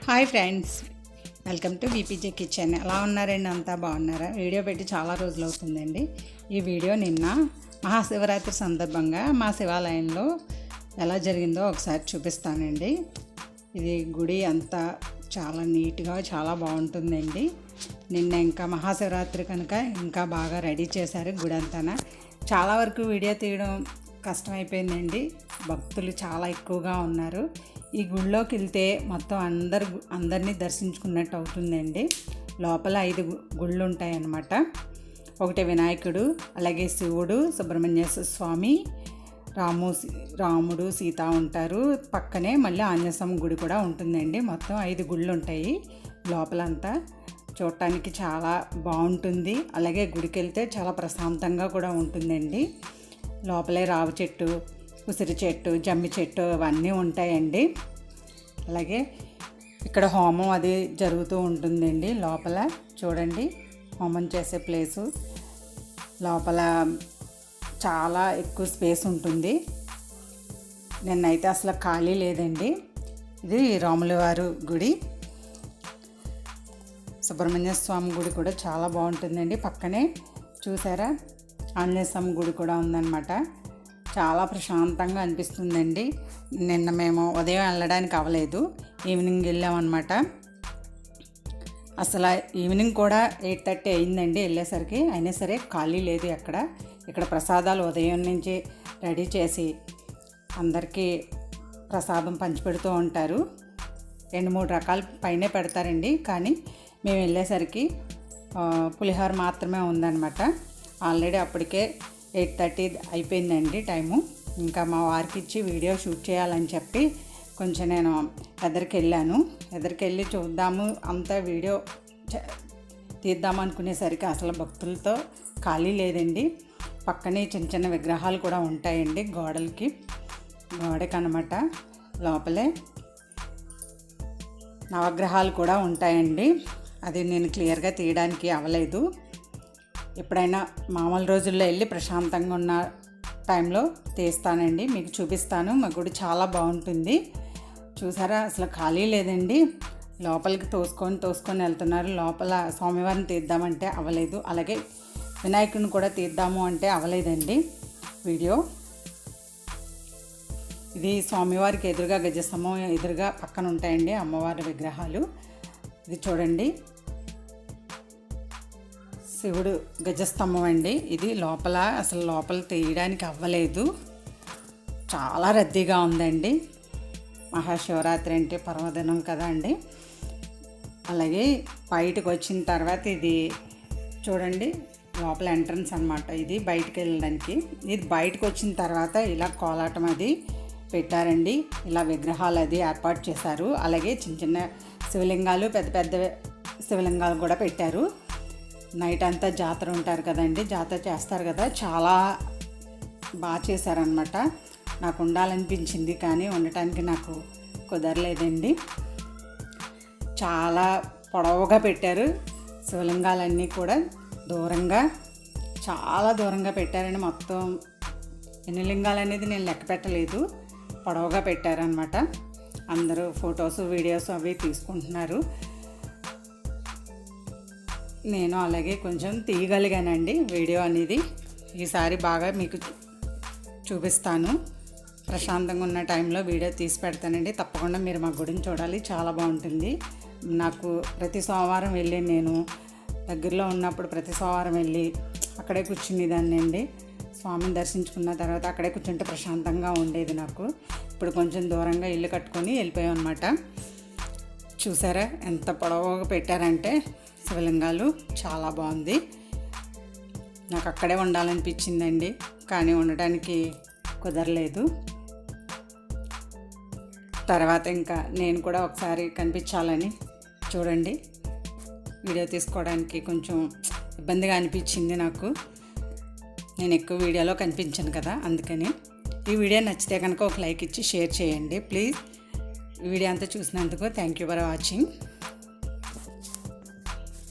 Hi friends, welcome to BPJ kitchen. ఎలా ఉన్నారండి? అంతా బాగున్నారా? వీడియో పెట్టి చాలా రోజులు అవుతుందండి. ఈ వీడియో నిన్న మహాశివరాత్రి సందర్భంగా మా శివాలయంలో ఎలా జరిగిందో ఒకసారి చూపిస్తానండి. ఇది గుడి అంతా చాలా నీట్గా చాలా బాగుంటుందండి. నిన్న ఇంకా మహాశివరాత్రి కనుక ఇంకా బాగా రెడీ చేశారు గుడి అంతా. చాలా వరకు వీడియో తీయడం కష్టమైపోయిందండి. భక్తులు చాలా ఎక్కువగా ఉన్నారు. ఈ గుడిలోకి వెళ్తే మొత్తం అందరినీ దర్శించుకున్నట్టు అవుతుందండి. లోపల 5 గుళ్ళు ఉంటాయన్నమాట. ఒకటి వినాయకుడు, అలాగే శివుడు, సుబ్రహ్మణ్యేశ్వర స్వామి, రాముడు, సీత ఉంటారు. పక్కనే మళ్ళీ ఆంజనేయస్వామి గుడి కూడా ఉంటుందండి. మొత్తం 5 గుళ్ళు ఉంటాయి. లోపలంతా చూడటానికి చాలా బాగుంటుంది. అలాగే గుడికి వెళ్తే చాలా ప్రశాంతంగా కూడా ఉంటుందండి. లోపలే రావి చెట్టు, ఉసిరి చెట్టు, జమ్మి చెట్టు అవన్నీ ఉంటాయండి. అలాగే ఇక్కడ హోమం అది జరుగుతూ ఉంటుందండి. లోపల చూడండి, హోమం చేసే ప్లేసు. లోపల చాలా ఎక్కువ స్పేస్ ఉంటుంది. నిన్నైతే అసలు ఖాళీ లేదండి. ఇది రాములవారి గుడి. సుబ్రహ్మణ్య స్వామి గుడి కూడా చాలా బాగుంటుందండి. పక్కనే చూసారా, ఆంజనేయ స్వామి గుడి కూడా ఉందన్నమాట. చాలా ప్రశాంతంగా అనిపిస్తుందండి. నిన్న మేము ఉదయం వెళ్ళడానికి అవ్వలేదు, ఈవినింగ్ వెళ్ళామన్నమాట. అసలు ఈవినింగ్ కూడా 8:30 అయిందండి వెళ్ళేసరికి. అయినా సరే ఖాళీ లేదు ఎక్కడ. ఇక్కడ ప్రసాదాలు ఉదయం నుంచి రెడీ చేసి అందరికీ ప్రసాదం పంచిపెడుతూ ఉంటారు. 2-3 రకాల పైనే పెడతారండి. కానీ మేము వెళ్ళేసరికి పులిహోర మాత్రమే ఉందన్నమాట. ఆల్రెడీ అప్పటికే 8:30 అయిపోయిందండి టైము. ఇంకా మా వారికి ఇచ్చి వీడియో షూట్ చేయాలని చెప్పి కొంచెం నేను ఎదరికి వెళ్ళి చూద్దాము, అంతా వీడియో తీద్దాము అనుకునేసరికి అసలు భక్తులతో ఖాళీ లేదండి. పక్కనే చిన్న చిన్న విగ్రహాలు కూడా ఉంటాయండి గోడకి అన్నమాట. లోపలే నవగ్రహాలు కూడా ఉంటాయండి. అది నేను క్లియర్గా తీయడానికి అవ్వలేదు. ఎప్పుడైనా మామూలు రోజుల్లో వెళ్ళి ప్రశాంతంగా ఉన్న టైంలో తీస్తానండి, మీకు చూపిస్తాను. మా గుడి చాలా బాగుంటుంది. చూసారా, అసలు ఖాళీ లేదండి. లోపలికి తోసుకొని వెళ్తున్నారు. లోపల స్వామివారిని తీద్దామంటే అవ్వలేదు. అలాగే వినాయకుడిని కూడా తీద్దాము అంటే అవ్వలేదండి వీడియో. ఇది స్వామివారికి ఎదురుగా గజస్తంభం ఎదురుగా పక్కన ఉంటాయండి అమ్మవారి విగ్రహాలు. ఇది చూడండి, శివుడు గజస్తంభం అండి. ఇది లోపల తీయడానికి అవ్వలేదు. చాలా రద్దీగా ఉందండి. మహాశివరాత్రి అంటే పర్వదినం కదా అండి. అలాగే బయటకు వచ్చిన తర్వాత ఇది చూడండి, లోపల ఎంట్రన్స్ అన్నమాట. ఇది బయటకు వెళ్ళడానికి. ఇది బయటకు వచ్చిన తర్వాత ఇలా కోలాటం అది పెట్టారండి. ఇలా విగ్రహాలు అది ఏర్పాటు చేశారు. అలాగే చిన్న చిన్న శివలింగాలు, పెద్ద పెద్ద శివలింగాలు కూడా పెట్టారు. నైట్ అంతా జాతర ఉంటారు కదండి, జాతర చేస్తారు కదా, చాలా బాగా చేశారనమాట. నాకు ఉండాలనిపించింది కానీ ఉండటానికి నాకు కుదరలేదండి. చాలా పొడవుగా పెట్టారు. శివలింగాలన్నీ కూడా చాలా దూరంగా పెట్టారండి. మొత్తం ఎన్ని లింగాలు అనేది నేను లెక్క పెట్టలేదు. పొడవుగా పెట్టారనమాట. అందరూ ఫొటోస్ వీడియోస్ అవి తీసుకుంటున్నారు. నేను అలాగే కొంచెం తీయగలిగానండి వీడియో అనేది. ఈసారి బాగా మీకు చూపిస్తాను. ప్రశాంతంగా ఉన్న టైంలో వీడియో తీసి పెడతానండి. తప్పకుండా మీరు మా గుడిని చూడాలి, చాలా బాగుంటుంది. నాకు ప్రతి సోమవారం వెళ్ళి, నేను దగ్గరలో ఉన్నప్పుడు ప్రతి సోమవారం వెళ్ళి అక్కడే కూర్చునేదాన్ని అండి. స్వామిని దర్శించుకున్న తర్వాత అక్కడే కూర్చుంటే ప్రశాంతంగా ఉండేది నాకు. ఇప్పుడు కొంచెం దూరంగా ఇల్లు కట్టుకొని వెళ్ళిపోయాం అనమాట. చూసారా ఎంత పొడవుగా పెట్టారంటే శివలింగాలు. చాలా బాగుంది. నాకు అక్కడే ఉండాలనిపించిందండి, కానీ ఉండటానికి కుదరలేదు. తర్వాత ఇంకా నేను కూడా ఒకసారి కనిపించాలని చూడండి, వీడియో తీసుకోవడానికి కొంచెం ఇబ్బందిగా అనిపించింది నాకు. నేను ఎక్కువ వీడియోలో కనిపించాను కదా, అందుకని. ఈ వీడియో నచ్చితే కనుక ఒక లైక్ ఇచ్చి షేర్ చేయండి ప్లీజ్. ఈ వీడియో అంతా చూసినందుకు థ్యాంక్ యూ ఫర్ వాచింగ్.